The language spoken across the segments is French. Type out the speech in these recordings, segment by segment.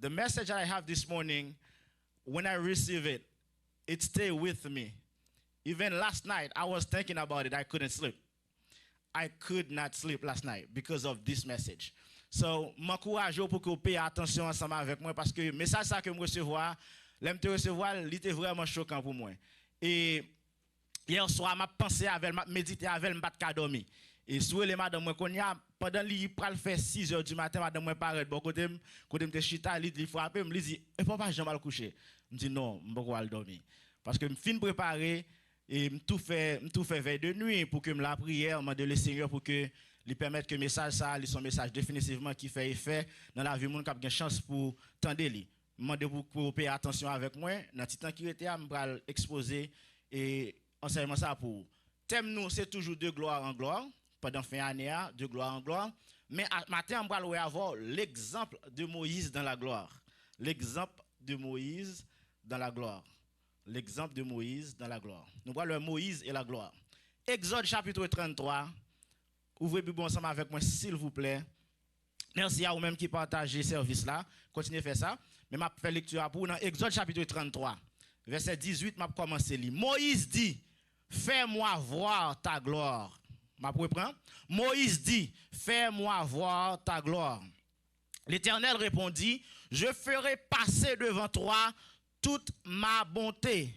The message I have this morning, when I receive it, it stayed with me. Even last night, I was thinking about it. I couldn't sleep. I could not sleep last night because of this message. So, m'encourage pour que vous payiez attention ensemble avec moi parce que le message ça que je recevoir, l'aime te recevoir, il était vraiment choquant pour moi. Et hier soir, m'a pensé avec, m'a médité avec, m'a pas dormi. Et sur les madame moi qu'on y a pendant li pral faire 6h du matin, madame moi paraît bon côté me chita, il frappe, me dit "Et papa, j'ai mal couché." Me dit "Non, m'pas aller dormir." Parce que me fin préparer et me tout fait veille de nuit pour que me la prière, demander le Seigneur pour que lui permettre que le message ça, son message définitivement qui fait effet dans la vie monde qui a une chance pour tendre lui. Demander pour payer attention avec moi dans petit temps qui était à me pral exposer et enseignement ça pour thème nous c'est toujours de gloire en gloire pendant fin année de gloire en gloire mais matin on va avoir l'exemple de Moïse dans la gloire. L'exemple de Moïse dans la gloire. L'exemple de Moïse dans la gloire. Nous voyons le Moïse et la gloire. Exode chapitre 33. Ouvrez Bible ensemble avec moi, s'il vous plaît. Merci à vous-même qui partagez ce service-là. Continuez à faire ça. Mais je vais faire lecture pour dans Exode chapitre 33. Verset 18, je vais commencer à lire. Moïse dit, fais-moi voir ta gloire. Je reprends. Moïse dit, fais-moi voir ta gloire. L'Éternel répondit, je ferai passer devant toi toute ma bonté,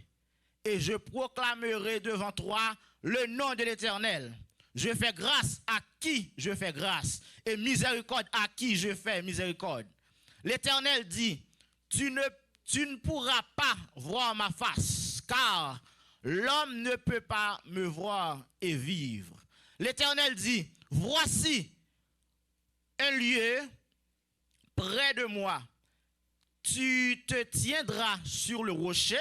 et je proclamerai devant toi le nom de l'Éternel. Je fais grâce à qui je fais grâce, et miséricorde à qui je fais miséricorde. L'Éternel dit, tu ne pourras pas voir ma face, car l'homme ne peut pas me voir et vivre. L'Éternel dit, voici un lieu près de moi. Tu te tiendras sur le rocher.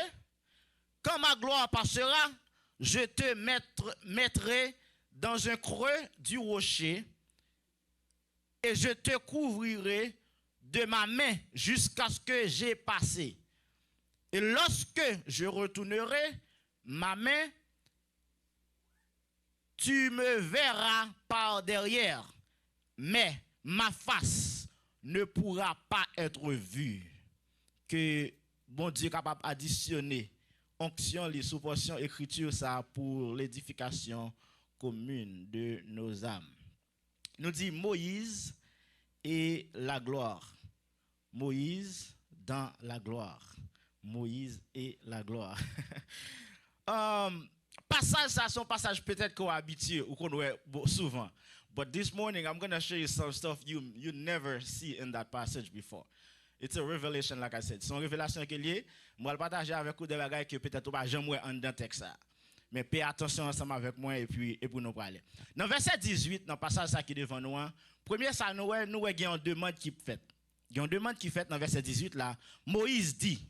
Quand ma gloire passera, je te mettrai dans un creux du rocher et je te couvrirai de ma main jusqu'à ce que j'ai passé. Et lorsque je retournerai ma main, tu me verras par derrière, mais ma face ne pourra pas être vue. Que bon Dieu est capable d'additionner onction, les sous-portions, écriture, ça pour l'édification commune de nos âmes. Nous dit Moïse et la gloire. Moïse dans la gloire. Moïse et la gloire. Passage, ça, son passage peut-être qu'on a habitué ou qu'on voit souvent. But this morning, I'm going to show you some stuff you never see in that passage before. It's a revelation, like I said. C'est une révélation qui est liée. Moi, je vais partager avec vous des bagages que peut-être pas jamais en dans texte. Mais payez attention ensemble avec moi et pour nous parler. Dans verset 18, dans le passage qui est devant nous, premier, ça nous avons une demande qui fait. Il y a une demande qui fait dans verset 18 là. Moïse dit,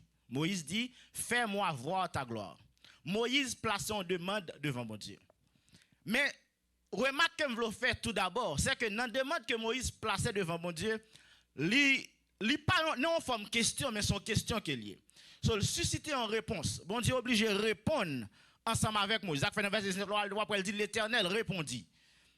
fais-moi voir ta gloire. Moïse place une demande devant mon Dieu. Mais remarque que je veux faire tout d'abord, c'est que dans la demande que Moïse plaçait devant mon Dieu, il pas non en forme question, mais son question qui est liée. So, il suscite en réponse. Bon Dieu est obligé de répondre ensemble avec Moïse. Après, dans verset 19, il dit l'Éternel répondit.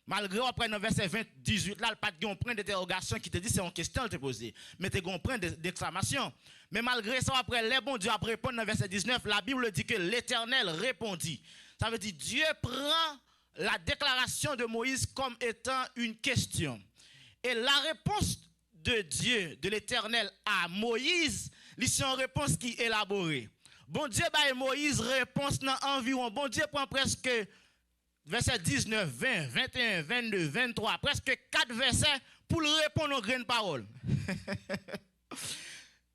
Malgré après, dans verset 20, 18, là, il pas de point d'interrogation qui te dit c'est une question qui te posée. Mais tu as un point d'exclamation. Mais malgré ça, après, les bon Dieu a répondu dans verset 19, la Bible dit que l'Éternel répondit. Ça veut dire Dieu prend la déclaration de Moïse comme étant une question. Et la réponse de Dieu, de l'Éternel à Moïse, c'est une réponse qui est élaborée. Bon Dieu, bah, Moïse réponse dans environ, bon Dieu prend presque verset 19, 20, 21, 22, 23, presque 4 versets pour répondre aux graines paroles.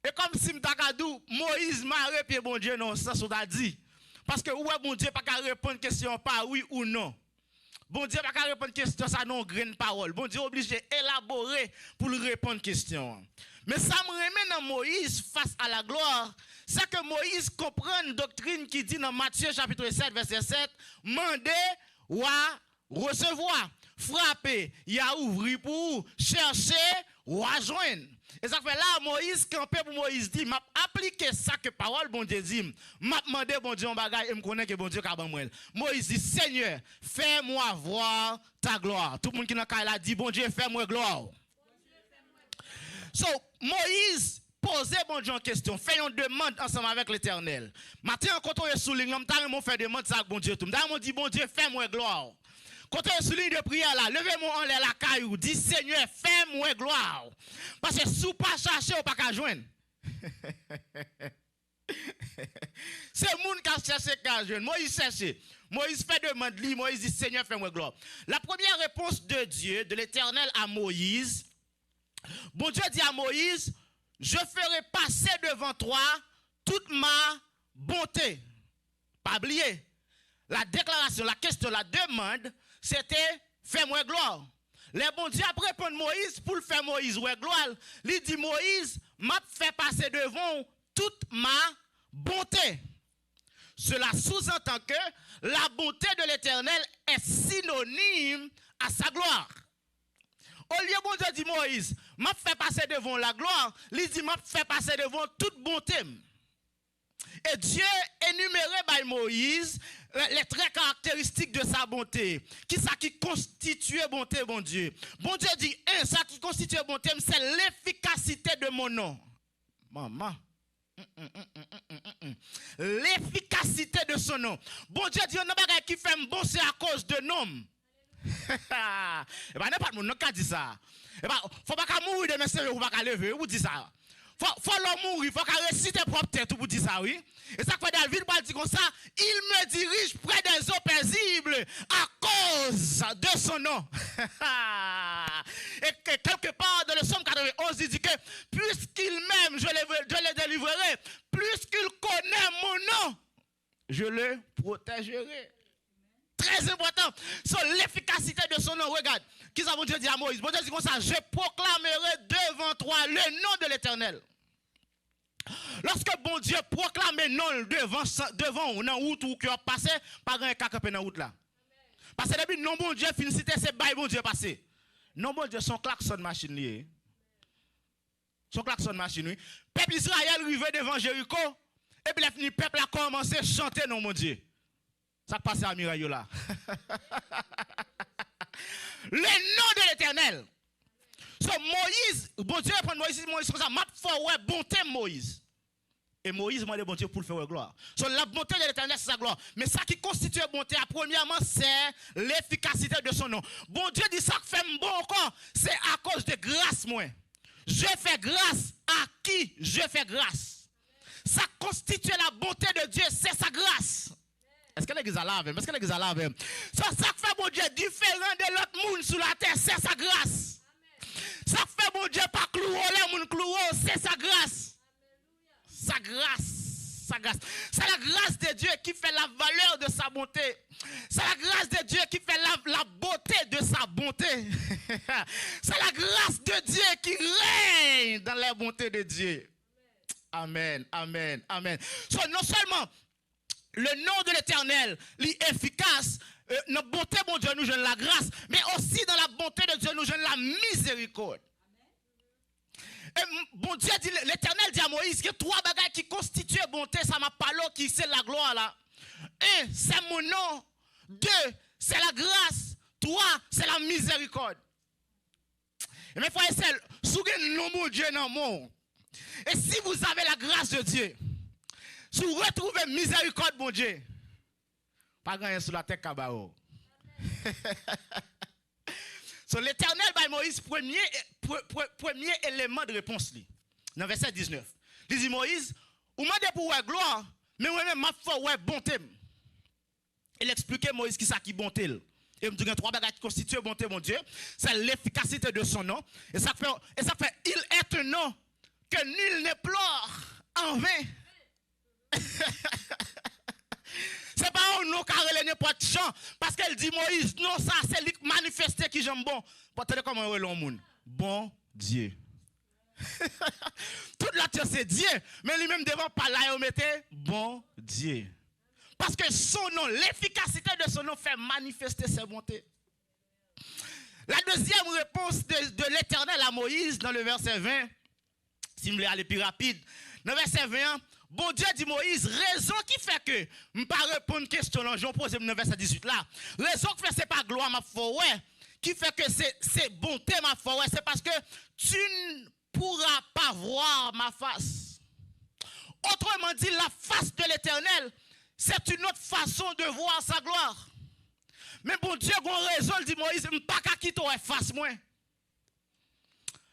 Et comme si m'takadou, Moïse m'a répété bon Dieu non, ça soit dit. Parce que ouais, bon Dieu pas qu'à répondre question par oui ou non. Bon Dieu pas qu'à répondre question ça non graine parole. Bon Dieu obligé d'élaborer pour lui répondre question. Mais ça me remet dans Moïse face à la gloire, c'est que Moïse comprend une doctrine qui dit dans Matthieu chapitre 7 verset 7, mandez ou à recevoir, frapper, y a ouvrir pour chercher ou à joindre. Et ça fait là Moïse campé pour Moïse dit m'a appliqué ça que parole bon Dieu dit m'a demandé bon Dieu un bagage et me connaît que bon Dieu ka ban moi. Moïse dit Seigneur, fais-moi voir ta gloire. Tout le monde qui dans la dit bon Dieu fais-moi gloire. So Moïse poser bon Dieu en question, faire une demande ensemble avec l'Éternel. Matin, quand on est sous ligne, on fait demande ça à bon Dieu. On dit, bon Dieu, fais-moi gloire. Quand on est sous ligne de prière là, levez-moi en l'air la caillou, dis Seigneur, fais-moi gloire. Parce que si vous pas chercher, vous pas joindre. C'est le monde qui a cherché qu'à joindre. Moïse cherche. Moïse fait demande, Moïse dit Seigneur, fais-moi gloire. La première réponse de Dieu, de l'Éternel à Moïse, bon Dieu dit à Moïse, je ferai passer devant toi toute ma bonté. Pas oublier. La déclaration, la question, la demande, c'était fais-moi gloire. Les bon Dieu après répondre Moïse pour le faire Moïse ouais gloire. Il dit Moïse m'a fait passer devant toute ma bonté. Cela sous-entend que la bonté de l'Éternel est synonyme à sa gloire. Au lieu bon Dieu dit Moïse m'a fait passer devant la gloire, il dit m'a fait passer devant toute bonté. Et Dieu énumérait par Moïse les traits caractéristiques de sa bonté. Qui ça qui constitue bonté, bon Dieu? Bon Dieu dit, ça qui constitue bonté, c'est l'efficacité de mon nom. Maman. L'efficacité de son nom. Bon Dieu dit, on n'a pas qui fait bon, c'est à cause de nom. Et bien, n'importe mon nom qui dit ça. Et ben, faut pas qu'à mourir de mes sérieux, ou pas qu'à lever, ou dit ça. Faut l'homme mourir, faut qu'à réciter propre tête pour dire ça, oui. Et ça fait David va dire comme ça, il me dirige près des eaux paisibles à cause de son nom. Et quelque part dans le psaume 91, il dit que puisqu'il m'aime, je le délivrerai. Puisqu'il connaît mon nom, je le protégerai. Très important. Sur l'efficacité de son nom. Regarde. Qu'est-ce que bon Dieu dit à Moïse? Bon Dieu dit comme ça, je proclamerai devant toi le nom de l'Éternel. Lorsque bon Dieu proclame le nom devant ou dans route ou qui a passé, pas un cas dans route là. Parce que depuis non bon Dieu finit citer c'est bail bon Dieu passé. Non bon Dieu son klaxon machine lié. Son klaxon machine oui. Peuple Israël arrivé devant Jéricho et puis le peuple a commencé à chanter non mon Dieu. Ça passe à Mirayo là. Le nom de l'Éternel. So Moïse, bon Dieu prend Moïse comme ça, m'a fait ouais bonté Moïse. Et Moïse m'a dit bon Dieu pour le faire gloire. So la bonté de l'Éternel c'est sa gloire. Mais ça qui constitue bonté, premièrement, c'est l'efficacité de son nom. Bon Dieu dit ça que fait bon encore, c'est à cause de grâce moi. Je fais grâce à qui je fais grâce. Ça constitue la bonté de Dieu, c'est sa grâce. Est-ce que l'église a lavé? Est-ce que l'église a lavé? Ça fait bon Dieu différent de l'autre monde sur la terre, c'est sa grâce. Ça fait bon Dieu pas clouer les gens clouer, c'est sa grâce. Sa grâce. Sa grâce. C'est la grâce de Dieu qui fait la valeur de sa bonté. C'est la grâce de Dieu qui fait la beauté de sa bonté. C'est la grâce de Dieu qui règne dans la bonté de Dieu. Amen, amen, amen. So, non seulement le nom de l'Éternel est efficace, notre bonté, mon Dieu, nous donne la grâce, mais aussi dans la bonté de Dieu, nous donne la miséricorde. Et bon Dieu dit, l'Éternel dit à Moïse que trois bagages qui constituent bonté, ça m'a parlé, qui c'est la gloire là. Un, c'est mon nom. Deux, c'est la grâce. Trois, c'est la miséricorde. Et mes frères et sœurs, souvenez le nom de Dieu dans le monde. Et si vous avez la grâce de Dieu, si vous retrouvez miséricorde, mon Dieu, pas grand-chose sur la tête cabao. So, l'Éternel, by Moïse, premier élément de réponse, dans verset 19. Il dit Moïse, ou m'a dit pour gloire, mais moi-même, m'a fait bonté. Il expliquait Moïse qui ça qui bonté. Et me dit trois bagages qui constituent bonté, mon Dieu. C'est l'efficacité de son nom. Et ça fait, il est un nom que nul ne pleure en vain. C'est pas un nom carré n'importe chant. Parce qu'elle dit Moïse, non, ça, c'est lui manifesté qui j'aime bon. Pour te comment on est monde. Bon Dieu. Toute la terre, c'est Dieu. Mais lui-même devant pas là, il mettait bon Dieu. Parce que son nom, l'efficacité de son nom fait manifester ses bontés. La deuxième réponse de l'Éternel à Moïse dans le verset 20, si vous voulez aller plus rapide, dans le verset 20, bon Dieu dit Moïse, raison qui fait que je ne peux pas répondre à une question, j'en pose dans le verset 18 là. Raison qui fait que ce n'est pas gloire ma foi, qui fait que c'est bonté ma foi, c'est parce que tu ne pourra pas voir ma face. Autrement dit, la face de l'Éternel, c'est une autre façon de voir sa gloire. Mais bon Dieu, a raison, il dit Moïse, je ne peux pas quitter la face moi.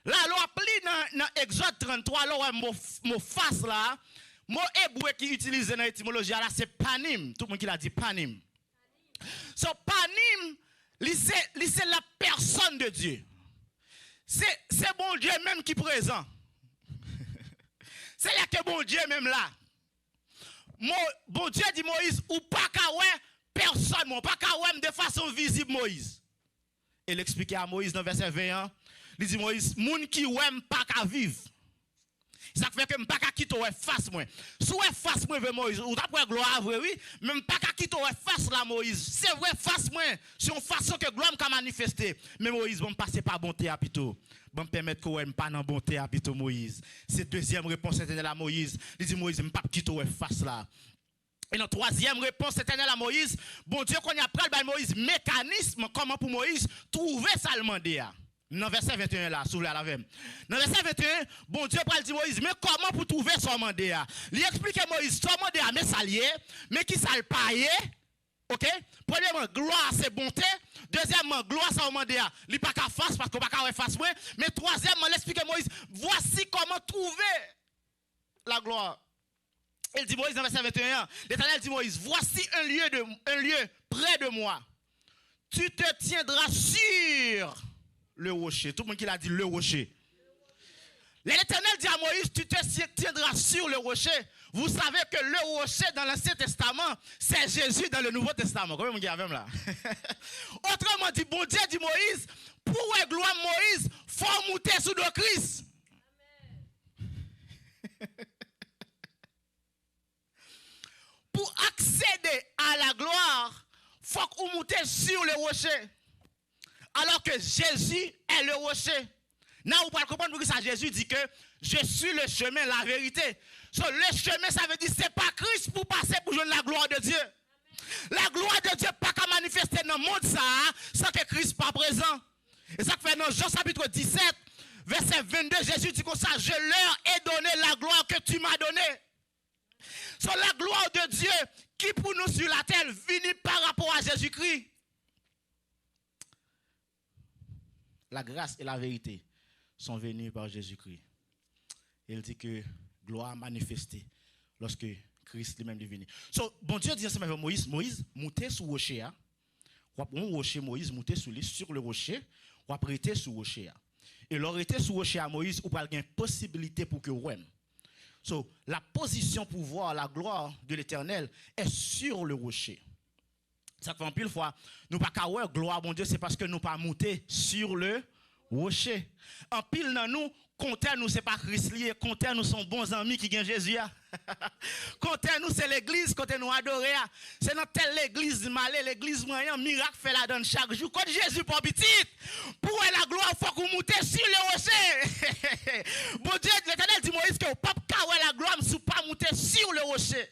Là, l'on pli dans Exode 33, là, mon face là, mon hébreu qui utilise dans l'étymologie là, c'est panim. Tout le monde qui l'a dit panim. So panim, c'est la personne de Dieu. C'est bon Dieu même qui est présent. C'est là que bon Dieu même là. Bon Dieu dit Moïse, ou pas qu'à personne, pas qu'à de façon visible Moïse. Il expliquait à Moïse dans verset 21, il dit Moïse, moun qui ouem pas qu'à vivre. Ça fait que m'pas qu'à quitter face moi. Sous face moi vers Moïse, ou d'après gloire vrai oui, même pas qu'à quitter face là Moïse. C'est vrai face moi, c'est une façon que gloire m'a manifester. Mais Moïse bon passer par bonté à plutôt. Bon permettre que ouem pas dans bonté à plutôt Moïse. C'est deuxième réponse éternelle à Moïse. Il dit Moïse m'pas quitter face là. Et notre troisième réponse éternelle à Moïse, bon Dieu qu'on y a pris par Moïse mécanisme comment pour Moïse trouver ça le mandé. Dans verset 21 là, s'ouvre la même. Dans verset 21, bon Dieu parle dit Moïse, mais comment pour trouver son mandé? Il explique à Moïse, son mandé mais ça lié, mais qui ça le paye? OK? Premièrement, gloire c'est bonté. Deuxièmement, gloire c'est mandé. Il pas qu'à face parce qu'on pas qu'à face moi, mais troisièmement, il explique à Moïse, voici comment trouver la gloire. Il dit Moïse dans verset 21, l'Éternel dit Moïse, voici un lieu près de moi. Tu te tiendras sur le rocher. Tout le monde qui l'a dit le rocher. L'Éternel dit à Moïse, tu te tiendras sur le rocher. Vous savez que le rocher dans l'Ancien Testament, c'est Jésus dans le Nouveau Testament. Comment vous avez là? Autrement dit, bon Dieu dit Moïse, pour gloire Moïse, faut monter sous le Christ. Pour accéder à la gloire, il faut qu'on monte sur le rocher. Alors que Jésus est le rocher. Là, vous pouvez comprendre que ça, Jésus dit que je suis le chemin, la vérité. So, le chemin, ça veut dire que ce n'est pas Christ pour passer pour jouer la gloire de Dieu. La gloire de Dieu n'est pas qu'à manifester dans le monde ça, sans que Christ soit présent. Et ça fait dans Jean chapitre 17, verset 22, Jésus dit comme ça, je leur ai donné la gloire que tu m'as donnée. So, la gloire de Dieu qui pour nous sur la terre vient par rapport à Jésus-Christ. La grâce et la vérité sont venues par Jésus-Christ. Il dit que gloire manifestée lorsque Christ lui-même est venu. So, bon Dieu dit ensemble avec Moïse, Moïse, montez sur le rocher. On rocher Moïse, montez sur le rocher, ou prêter sur le rocher. Et l'arrêter sur le rocher à Moïse, ou pas une possibilité pour que vous So, la position pour voir la gloire de l'Éternel est sur le rocher. Ça fait un pile fois, nous pas qu'à voir gloire bon Dieu, c'est parce que nous pas monter sur le rocher. En pile dans nous, compter nous c'est pas Christ lié, compter nous sont bons amis qui gagnent Jésus. Compter nous c'est l'église, compter nous adorer. C'est dans telle l'église malé, l'église moyen, miracle fait la donne chaque jour. Quand Jésus pas petit, pour la gloire faut qu'on monte sur le rocher. Bon Dieu, l'Éternel dit Moïse que pas qu'à la gloire si pas monter sur le rocher.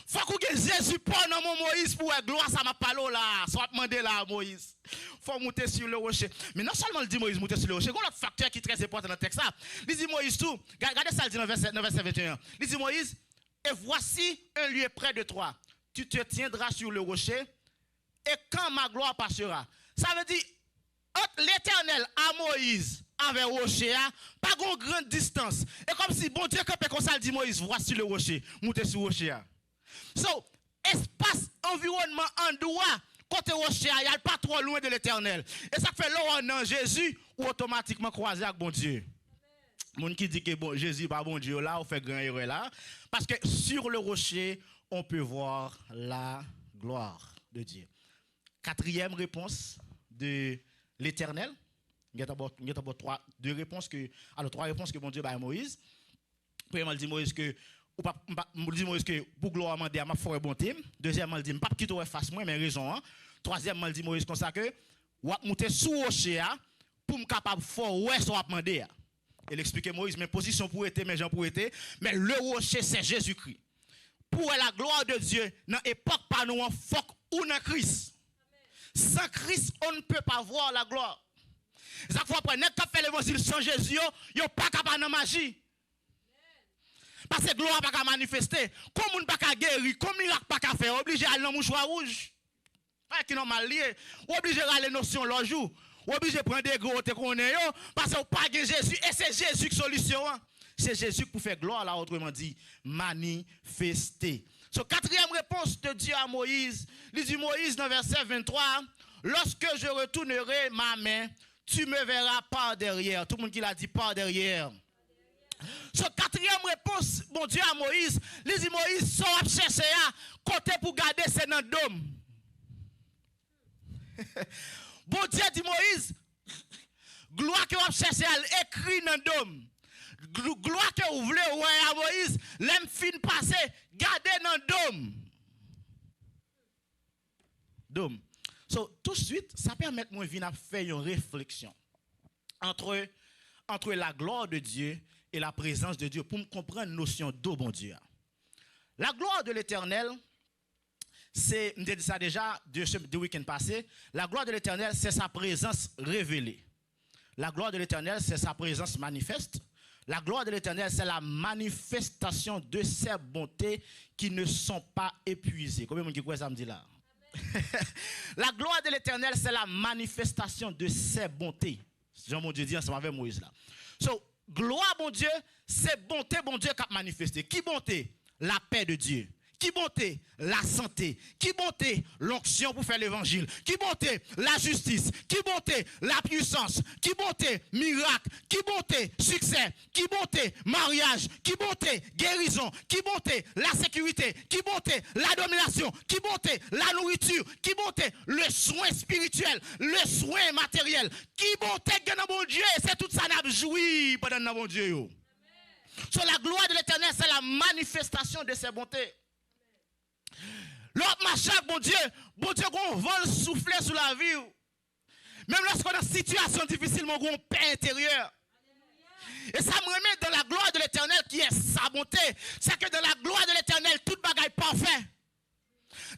Faut que Jésus prenne mon Moïse pour la gloire, ça m'a parlé là, soit demandé là à Moïse. Faut monter sur le rocher. Mais non seulement il dit Moïse monter sur le rocher, il y a un autre facteur qui est très important dans le texte. Il dit Moïse tout, regardez ça, il dit dans verset 21. Il dit Moïse, et voici un lieu près de toi. Tu te tiendras sur le rocher, et quand ma gloire passera. Ça veut dire, entre l'Éternel à Moïse, avec le rocher, pas une grande distance. Et comme si bon Dieu, comme ça, il dit Moïse, voici le rocher, montez sur le rocher. So, espace, environnement, endroit, côté rocher, il n'y a pas trop loin de l'Éternel. Et ça fait là dans Jésus, ou automatiquement croiser avec bon Dieu. Mon qui dit que bon, Jésus pas bon Dieu là, on fait grand erreur là. Parce que sur le rocher, on peut voir la gloire de Dieu. Quatrième réponse de l'Éternel. Il y a d'abord trois réponses que bon Dieu a à Moïse. Premièrement, il dit Moïse que Moïse que pour gloire demander à ma foi bonté. Deuxièmement, il dit pas quitter face moi mais raison. Troisièmement, il dit Moïse comme ça que ou monter sous rocher pour me capable fort ouais soit demander. Il explique Moïse mes positions pour être mes gens pour être mais le rocher c'est Jésus-Christ. Pour la gloire de Dieu dans époque pas nous en faut ou dans Christ. Sans Christ, on ne peut pas voir la gloire. Ça faut prendre nèg qui fait l'évangile sans Jésus, yo pas capable de magie. Parce que gloire pas qu'à manifester, comme on pas qu'à guérir, comme miracle pas qu'à faire, obligé à aller dans mouchoir rouge. Pas qui normal lié, obligé à aller notion l'autre jour. Obligé de prendre des gros te connaît yo parce que pas de Jésus et c'est Jésus qui solution. C'est Jésus pour faire gloire là autrement dit manifester. So, quatrième réponse de Dieu à Moïse, il dit Moïse dans verset 23, lorsque je retournerai ma main, tu me verras par derrière. Tout le monde qui l'a dit par derrière. So, quatrième réponse, bon Dieu à Moïse, il dit Moïse, so à chercher à côté pour garder c'est dans le dôme. Bon Dieu dit Moïse, gloire que vous cherchez à écrire dans le dôme. Gloire que vous voulez, ouais, à Moïse, l'aime fin passer, gardez dans le dôme. Dôme. So, tout de suite, ça permet de moi venir faire une réflexion entre la gloire de Dieu et la présence de Dieu pour me comprendre la notion d'eau, bon Dieu. La gloire de l'Éternel, c'est, je dit ça déjà deux week-ends passés, la gloire de l'Éternel, c'est sa présence révélée. La gloire de l'Éternel, c'est sa présence manifeste. La gloire de l'Éternel, c'est la manifestation de ses bontés qui ne sont pas épuisées. Combien de monde qui croit ça me dit là? La gloire de l'Éternel, c'est la manifestation de ses bontés. Jean mon Dieu dit ensemble avec Moïse là. So, gloire mon Dieu, c'est bonté bon Dieu qui a manifesté. Qui bonté? La paix de Dieu. Qui bonté? La santé. Qui bonté? L'onction pour faire l'évangile. Qui bonté? La justice. Qui bonté? La puissance. Qui bonté? Miracle. Qui bonté? Succès. Qui bonté? Mariage. Qui bonté? Guérison. Qui bonté? La sécurité. Qui bonté? La domination. Qui bonté? La nourriture. Qui bonté? Le soin spirituel. Le soin matériel. Qui bonté? Dans mon Dieu. C'est tout ça n'a joui pendant dans mon Dieu. Sur la gloire de l'Éternel, c'est la manifestation de ses bontés. L'autre machin, bon Dieu, qu'on vole souffler sur la vie. Même lorsqu'on a une situation difficile, mon gros paix intérieure. Et ça me remet dans la gloire de l'Éternel qui est sa bonté. C'est que dans la gloire de l'Éternel, tout bagaille parfait.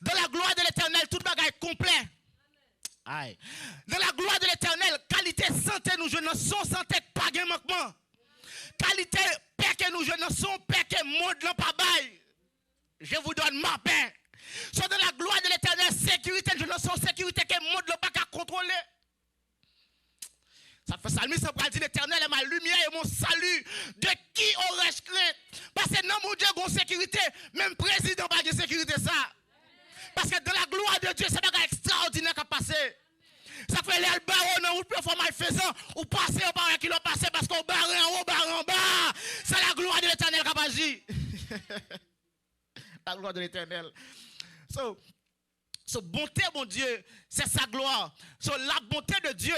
Dans la gloire de l'Éternel, tout bagaille complet. Aïe. Dans la gloire de l'Éternel, qualité santé, nous je ne sommes santé pas de manquement. Qualité paix que nous je ne sommes paix que monde n'a pas bail. Je vous donne ma paix. Soit dans la gloire de l'Éternel, sécurité, je ne sens sécurité que le monde n'a pas qu'à contrôler. Ça fait ça, ça pour dire l'Éternel est ma lumière et mon salut. De qui aurais-je crainte? Parce que non, mon Dieu, il y a sécurité. Même président n'a pas de sécurité, ça. Parce que dans la gloire de Dieu, c'est un bagage extraordinaire qui a passé. Ça fait les barreaux dans route pour mal faisant, ou passer au barreau qui l'ont passé parce qu'on barre en haut, barre en bas. C'est la gloire de l'Éternel qui a agi. La gloire de l'Éternel. So, bonté, mon Dieu, c'est sa gloire. So, la bonté de Dieu,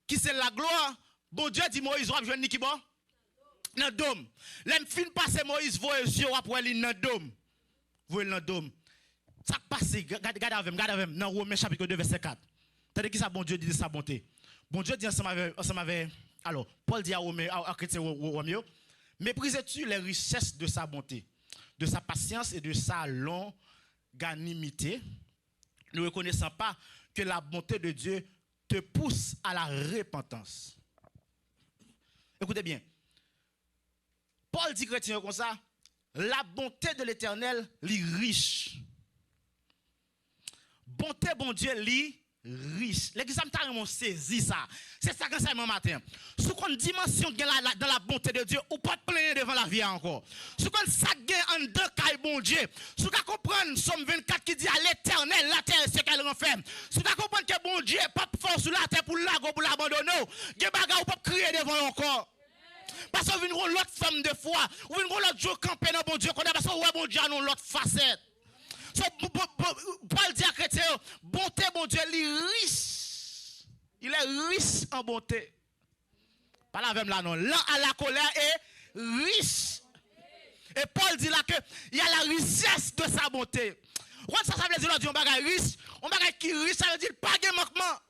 qui c'est la gloire, bon Dieu dit Moïse, vous avez qui bon? Dans le dôme. L'homme fin passer Moïse, voyez les yeux, après aller dans le dôme. Vous dans le dôme. Ça passe, regardez avec moi, dans Romains chapitre 2, verset 4. Tandis que ça, bon Dieu dit sa bonté. Bon Dieu dit ensemble avec alors, Paul dit à Romains, à chrétien Romains, méprisez-tu les richesses de sa bonté, de sa patience et de sa longanimité, ne reconnaissant pas que la bonté de Dieu te pousse à la repentance. Écoutez bien. Paul dit chrétien comme ça, la bonté de l'Éternel est riche. Bonté, bon Dieu, est riche. L'église a carrément saisi ça. C'est ça que c'est mon matin. Sous une dimension dans la bonté de Dieu, ou pas de plaindre devant la vie encore. Sous qu'on ça gagne en deux cas, bon Dieu. Sous qu'on comprendre Somme 24 qui dit à l'Éternel, la terre c'est qu'elle renferme. Sous qu'on comprendre que bon Dieu pas fort sur la terre pour l'ago pour l'abandonner. Ge baga ou pas crier devant encore. Parce qu'on vient l'autre femme de foi, ou vient l'autre jour camper dans bon Dieu, qu'on a parce que bon Dieu a l'autre facette. So, Paul dit à chrétien, bonté, bon Dieu, il est riche. Il est riche en bonté. Pas la même là, non. L'un à la colère est riche. Et Paul dit là qu'il y a la richesse de sa bonté. Ça veut dire qu'on bagage riche. On bagage qui riche, ça veut dire pas de manquement.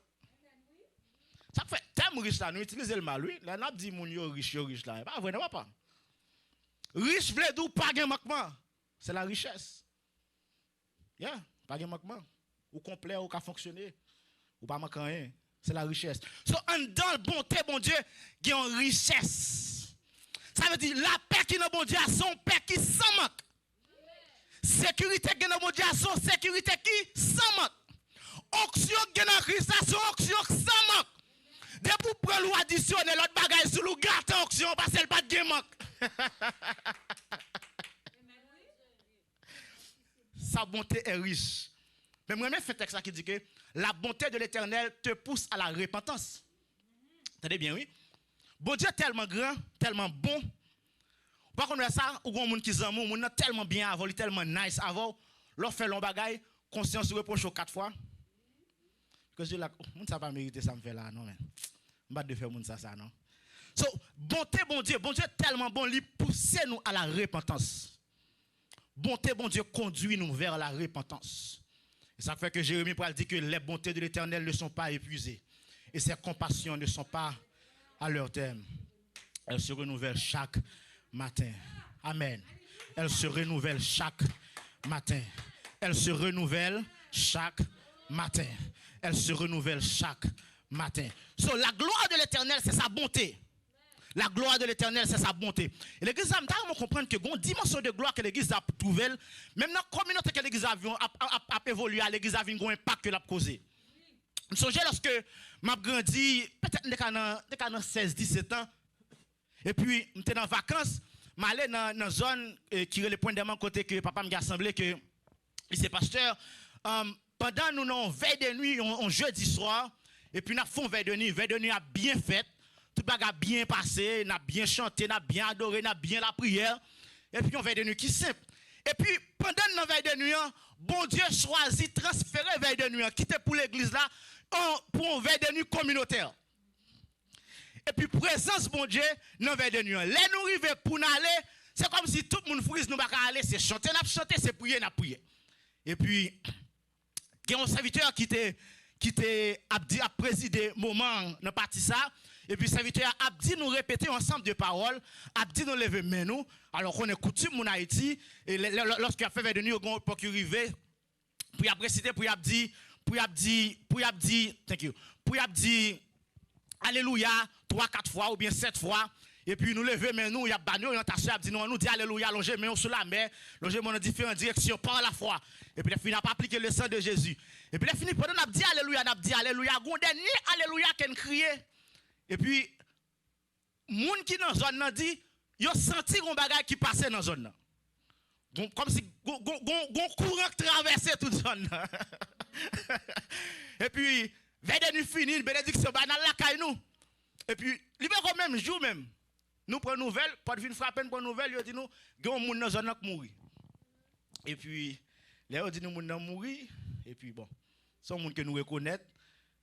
Ça fait thème riche là, nous utilisons le mal, oui. Là, nous dit mon yo riche là. Pas vrai, non pas. Riche veut dire pas de manquement. C'est la richesse. Yeah, pas de manquement. Ou complet, ou qu'à fonctionner. Ou pas manquant rien. C'est la richesse. So, en dans la bonté, bon Dieu, il y a une richesse. Ça veut dire la paix qui est dans bon Dieu, son paix qui sans manque. Sécurité qui est dans bon Dieu, son sécurité qui sans manque. Onction qui est dans Christ, son onction sans manque. Dès que vous prenez l'eau additionnelle, l'autre bagaille sur l'eau, gâte onction parce qu'elle pas de manque. Sa bonté est riche. Mais moi, je fais un texte qui dit que la bonté de l'Éternel te pousse à la repentance. Entendez bien, oui? Bon Dieu est tellement grand, tellement bon. Par contre, ça, ou un monde qui s'aime, on est tellement bien avant, tellement nice avant, leur fait long bagaille, conscience reproche 4 fois. Que je dis là, on ne ça pas mériter ça me fait là, non, mais. Je ne vais pas faire ça, non. So, bonté, bon Dieu est tellement bon, il pousse nous à la repentance. Bonté, bon Dieu conduit nous vers la repentance. Et ça fait que Jérémie pourra dire que les bontés de l'Éternel ne sont pas épuisées. Et ses compassions ne sont pas à leur terme. Elles se renouvellent chaque matin. Amen. Elles se renouvellent chaque matin. Elles se renouvellent chaque matin. Elles se renouvellent chaque matin. So, la gloire de l'Éternel, c'est sa bonté. La gloire de l'Éternel, c'est sa bonté. Et l'église a comprendre que une dimension de gloire que l'église a trouvée, même dans la communauté que l'église a évolué, l'église a un impact que l'a causé. Je me souviens lorsque m'a grandi, peut-être dans 16-17 ans, et puis j'étais dans vacances, j'allais dans une zone qui est le point de mon côté que papa m'a assemblé que il est pasteur. Pendant nous avons veille de nuit, on jeudi soir, et puis nous avons veille de nuit a bien fait. Tout le monde a bien passé, on a bien chanté, on a bien adoré, on a bien la prière. Et puis on veille de nuit qui simple. Et puis pendant nos veille de nuit, bon Dieu choisit transférer veille de nuit, quitter pour l'église là, pour une veille de nuit communautaire. Et puis présence bon Dieu dans veille de nuit. Les nous arriver pour nous aller, c'est comme si tout le monde frise nous pas aller, c'est chanter, n'a chanter, c'est prier, n'a prier. Et puis il y a un serviteur qui a présidé moment dans partie ça. Et puis, le serviteur a dit nous répéter ensemble de paroles, a dit nous lever main nous. Alors qu'on est coutume en Haïti, et lorsqu'il a fait vers de nuit, pour qu'il arrive, puis il a précisé, puis il a dit, Alléluia, 3-4 fois ou bien 7 fois. Et puis nous lever main nous, il y a banni, il y a ta soeur, dit nous dit Alléluia, longer main sur la mer, longer main dans différentes directions par la foi. Et puis il a fini pas appliquer le sang de Jésus. Et puis il a fini pendant n'a dit Alléluia, gon dernier Alléluia qu'on crié. Et puis, les gens qui sont dans la zone nan dit, ils ont senti un bagage qui passait dans la zone. Comme si un courant traversait toute la zone. Et puis, veille de nuit fini, une bénédiction banale la caille nous. Et puis, quand même, jour même, nous prenons nouvelle, pas de venir frapper, nous prenons nouvelle, ils disent nous, il y a un monde dans la zone qui mourir. Et puis, les gens disent nous, monde mourir. Et puis, bon, c'est un monde que nous reconnaissons.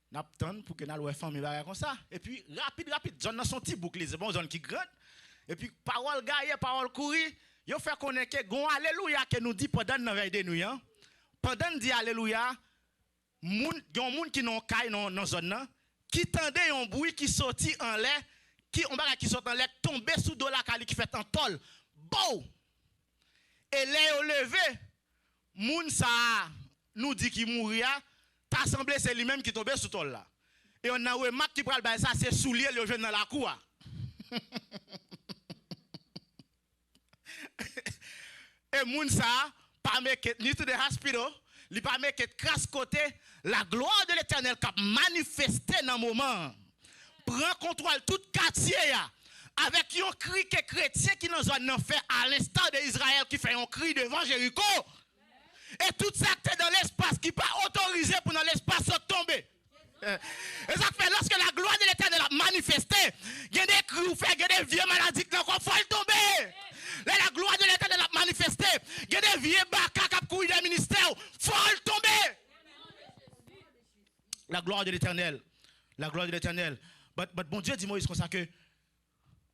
N'attend pour que nous ayons famille comme ça. Et puis, rapide, zone dans son petit bouclier, c'est bon, zone qui grande. Et puis, parole gaillée, parole courir, il fait connaître que gon alléluia que nous dit pendant la veille de nuit. Pendant nous dit alléluia, il y a des gens qui n'ont pas dans la zone, qui tendait un bruit qui sortit en l'air, qui sort en l'air, tombé sous de la cali qui fait un tol. Bon! Et là, au levé, moun ça nous dit qu'il mourir. T'as semblé c'est lui-même qui tombait sous tol là. Et on a remarqué qui pral ça c'est soulier le jeune dans la cour. Et moun ça pas make ni to the hospital, li pas make crasse côté la gloire de l'Éternel qui a manifesté dans moment. Prend contrôle tout quartier avec un cri que chrétien qui nous a fait à l'instar d'Israël qui fait un cri devant Jéricho. Et tout ça qui est dans l'espace qui n'est pas autorisé pour dans l'espace tomber. Et ça fait lorsque la gloire de l'Éternel a manifesté, il y a des cris ou fait, il y a des vieux maladies qui faut tomber. Là, la gloire de l'Éternel a manifesté, il y a des vieux baka qui ont couru des ministères, faut tomber. La gloire de l'Éternel. La gloire de l'Éternel. Mais bon Dieu dit Moïse comme ça que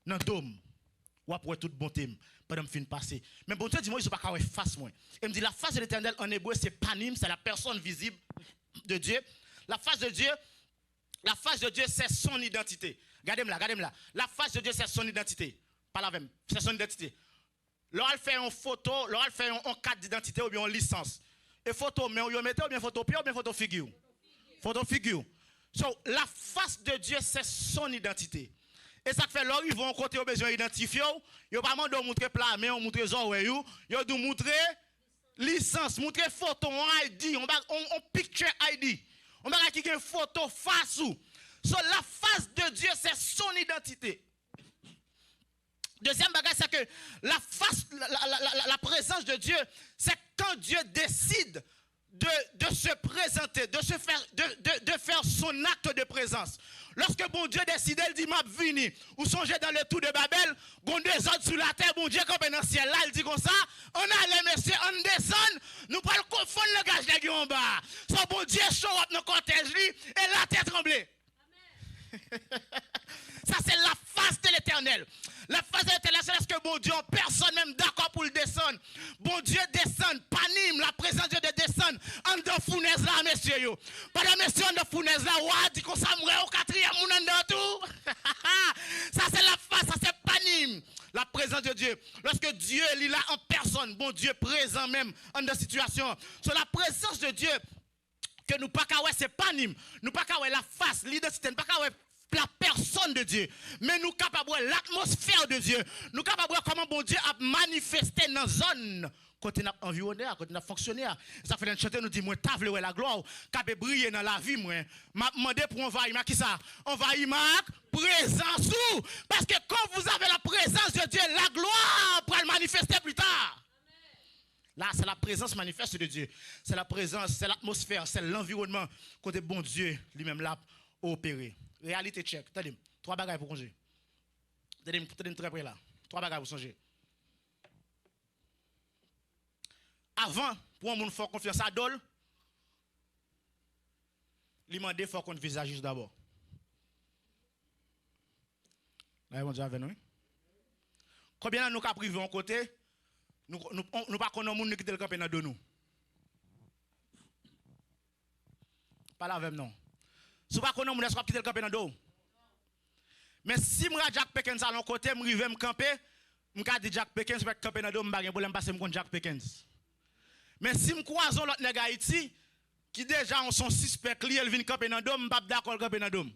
dans le dôme, ou après toute bonté. Pendant fin passer. Mais bon Dieu dit moi, je ne sais pas face moi. Il me dit la face de l'Éternel en hébreu c'est panim, c'est la personne visible de Dieu. La face de Dieu c'est son identité. Regardez-moi là. La face de Dieu c'est son identité. Pas la même, c'est son identité. Lorsqu'elle fait une photo, lorsqu'elle fait un carte d'identité ou bien une licence. Et photo, mais on met ou bien photo pied ou bien photo figure. Photo figure. So, la face de Dieu, c'est son identité. Et ça fait là, ils vont côté au besoin d'identifier. Ils pas demandé de montrer plat, mais on montre zoé, ils doivent montrer licence, montrer photo, ID, on picture ID. On va qui une photo face ou. So, la face de Dieu, c'est son identité. Deuxième bagage, c'est que la présence de Dieu, c'est quand Dieu décide de se présenter, de faire son acte de présence. Lorsque bon Dieu décide, il dit, m'a vini, ou songez dans le tour de Babel, bon des autres sur la terre, bon Dieu comme dans le ciel, là, il dit comme ça, on a les messieurs, on descend, nous pas le confondre le gage de en bas. So bon Dieu show up dans le cortège, et la tête tremblée. Ça, c'est la face de l'éternel. La face de l'éternel, c'est lorsque bon Dieu, personne même d'accord pour le descendre. Bon Dieu descend, panime, la présence de Dieu descend. En de fournaise là, messieurs. Pendant messieurs, en de fournaise là, ouah, dit qu'on s'amourait au quatrième, on en tout. Ça, c'est la face, ça, c'est panime. La présence de Dieu. Lorsque Dieu est là en personne, bon Dieu présent même en de situation. Sur la présence de Dieu, que nous pas qu'à c'est panime. Nous pas qu'à la face, l'identité, nous pas qu'à la personne de Dieu, mais nous capables l'atmosphère de Dieu, nous capables comment bon Dieu a manifesté dans la zone côté n'a environné, côté n'a fonctionné. Ça fait un chanter nous dit moi t'as voulu la gloire, capable briller dans la vie moi. M'a demandé pour envahir qui ça? Envahir présence ou parce que quand vous avez la présence de Dieu, la gloire pour le manifester plus tard. Là, c'est la présence manifeste de Dieu. C'est la présence, c'est l'atmosphère, c'est l'environnement côté bon Dieu lui-même là opérer. Réalité check. Attendez, 3 bagages pour congé. Attendez, très près là. 3 bagages pour changer. Avant, pour un monde faut confiance à Dol, il m'a demandé faut qu'on visage juste d'abord. Là, on dit avec nous. Combien de nous avons privé en côté, nous ne pas connaissons monde qui quitte le camp dans nous. Pas là avec non. Si vous ne connaissez pas, vous quitter le camp dans dos. Mais si je Jack Perkins à l'autre côté, je vais me camper, je dis Jack Perkins, je vais camper dans dos, je vais pas passer contre Jack Perkins. Mais si je croise l'autre nègre Haïti, qui déjà ont son suspect, il vient camper dans dos, je ne suis pas d'accord camper dans dos.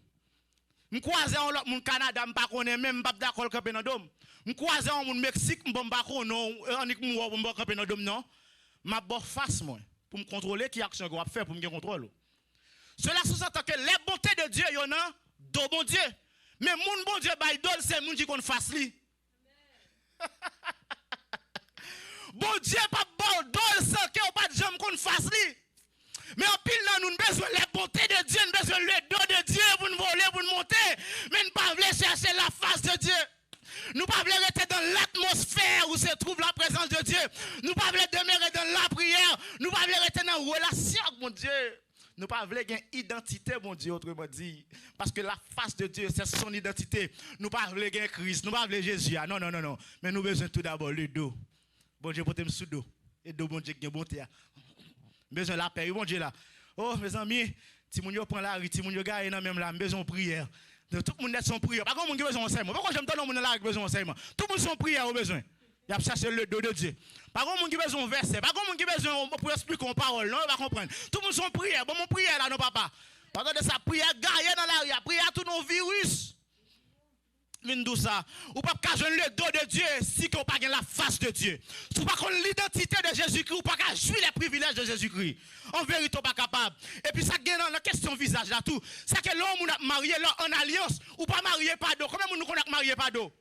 Je croise l'autre monde Canada, je ne pas connais même pas d'accord camper dans dos. Je croise l'autre monde Mexique, je ne pas connais on est pas camper dans dos non. Ma bonne face moi pour me contrôler qui action que je faire pour me contrôler. Cela sous-entend que les bontés de Dieu, il y en a de bon Dieu. Mais mon bon Dieu, c'est mon Dieu qu'on fasse lui. Bon Dieu, pas bon, dol sans que pas de jambe qu'on fasse lui. Mais en pile, nous avons besoin de la bonté de Dieu, nous avons besoin le dos de Dieu pour nous voler, pour nous monter. Mais nous ne pouvons pas chercher la face de Dieu. Nous ne pouvons pas rester dans l'atmosphère où se trouve la présence de Dieu. Nous ne pouvons pas demeurer dans la prière. Nous ne pouvons pas rester dans la relation avec mon Dieu. Nous ne pouvons pas avoir une identité, mon Dieu, autrement dit. Parce que la face de Dieu, c'est son identité. Nous ne pouvons pas avoir Christ, nous ne pouvons pas avoir Jésus. Non, non, non, non. Mais nous avons besoin tout d'abord le dos. Bon Dieu, portez-moi sous dos. Et dos, bon Dieu, qui est bon terre. Besoin de la paix, bon Dieu là. Oh, mes amis, si mon Dieu prend la rue, si mon Dieu gagne même là, besoin de prière. Tout le monde a son prière. Pas comme mon Dieu besoin d'enseignement. Pourquoi j'aime tant le monde là avec besoin d'enseignement? Tout le monde son prière au besoin. Il a cherché le dos de Dieu. Pas comme mon Dieu besoin de verset. Pas comme mon Dieu besoin pour expliquer en parole. Non, il va comprendre. Tout le monde son prière. Bon, mon prière là, non, papa. Pendant de sa prière, gagne dans la rue. Prière tous nos virus. Ça. Ou pas qu'à jouer le dos de Dieu si qu'on pas la face de Dieu. Si pas qu'on l'identité de Jésus-Christ ou pas qu'à jouer les privilèges de Jésus-Christ. En vérité, pas capable. Et puis ça gagne dans la question visage là tout. C'est que l'homme a marié en alliance ou pas marié pas d'eau. Combien de nous connaissons marié pas d'eau?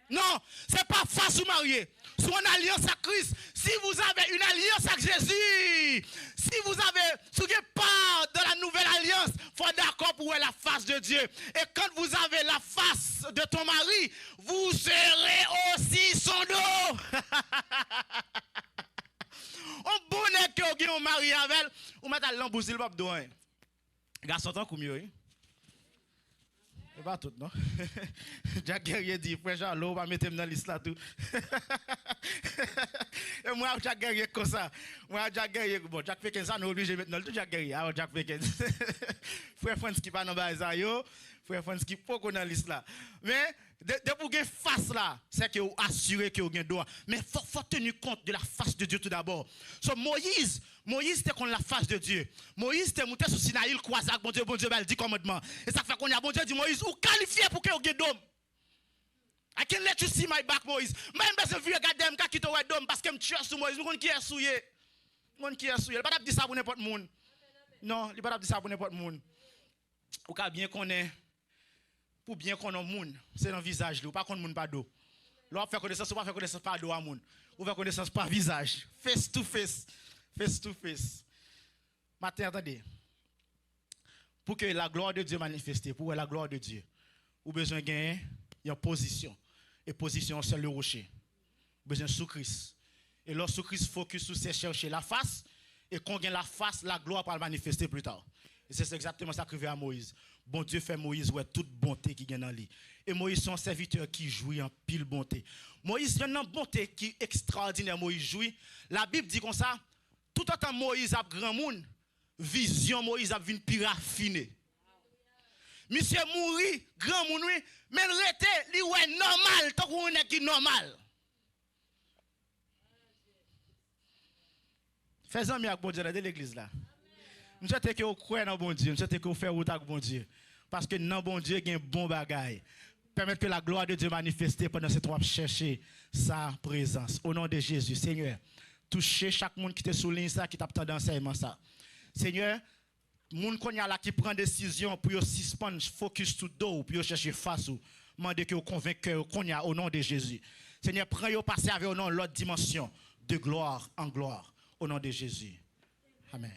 Non, c'est pas face ou marié. Sur une alliance à Christ. Si vous avez une alliance avec Jésus, si vous avez part de la nouvelle alliance, il faut d'accord pour la face de Dieu. Et quand vous avez la face de ton mari, vous serez aussi son dos. On bonnet que vous marié avec elle, ou mettez l'embousil le dos. Garçon, tant que mieux. Pas tout, non? Jacques Guerrier dit, frère Jean, l'eau va mettre dans la liste là tout. Et Moi, Jack Guerrier comme ça. Moi, Jack Guerrier, bon, Jack Pickens, ça nous oblige maintenant, tout Jack Guerrier. Alors, Jack Pickens. Frère France qui pas dans le yo. Frère France qui pas dans la liste là. Mais, de pour gagner face là, c'est que vous assurez que vous gagnez droit. Mais il faut tenir compte de la face de Dieu tout d'abord. So, Moïse était contre la face de Dieu. Moïse était monté sur Sinaï, le croisade, bon Dieu, ben, dit commandement. Et ça fait qu'on a bon Dieu dit Moïse, ou qualifié pour que vous gagnez d'homme. I can let you see my back, Moïse. Même si vous regardez, je vais quitter le dôme parce que je suis sur Moïse. Je ne qui est souillé. Je qui est souillé. Il ne va pas dire ça pour n'importe qui. Non, il ne va pas dire ça pour n'importe qui. Ou qu'à bien connaître, pour bien connaître le monde, c'est dans le visage. Ou pas connaître le monde par dos. Là, on fait connaissance, ou pas faire connaissance par dos à monde. Ou faire connaissance par visage. Face to face. Face to face. Maintenant, attendez. Pour que la gloire de Dieu manifeste, pour que la gloire de Dieu, vous avez besoin de gagner une position. Et position, c'est le rocher. Besoin sous Christ. Et lorsque Christ focus sur c'est chercher la face, et qu'on gagne la face, la gloire va manifester plus tard. Et c'est exactement ça qui arrive à Moïse. Bon Dieu fait Moïse ouais toute bonté qui gagne dans lui. Et Moïse son serviteur qui jouit en pile bonté. Moïse il y a une bonté qui est extraordinaire. Moïse jouit. La Bible dit comme ça, tout autant Moïse a grand monde, vision Moïse a vu une pire raffinée. Monsieur mouri, grand moun oui, mais il était, li ouais normal, tant qu'on est qui normal. Faisons mieux avec bon Dieu dans l'église là. Je souhaite que vous croyez dans bon Dieu, je souhaite que vous faites route avec bon Dieu. Parce que dans bon Dieu, il y a un bon bagage. Permettre que la gloire de Dieu manifeste pendant ces trois chercher sa présence. Au nom de Jésus, Seigneur, touchez chaque monde qui te souligne ça, qui t'a d'enseignement ça. Seigneur, moun konya la qui prend décision pour suspendre focus tout dos pour chercher face ou demander que vous convaincre konya au nom de Jésus. Seigneur, prends yo passer avec au nom l'autre dimension de gloire en gloire au nom de Jésus. Amen.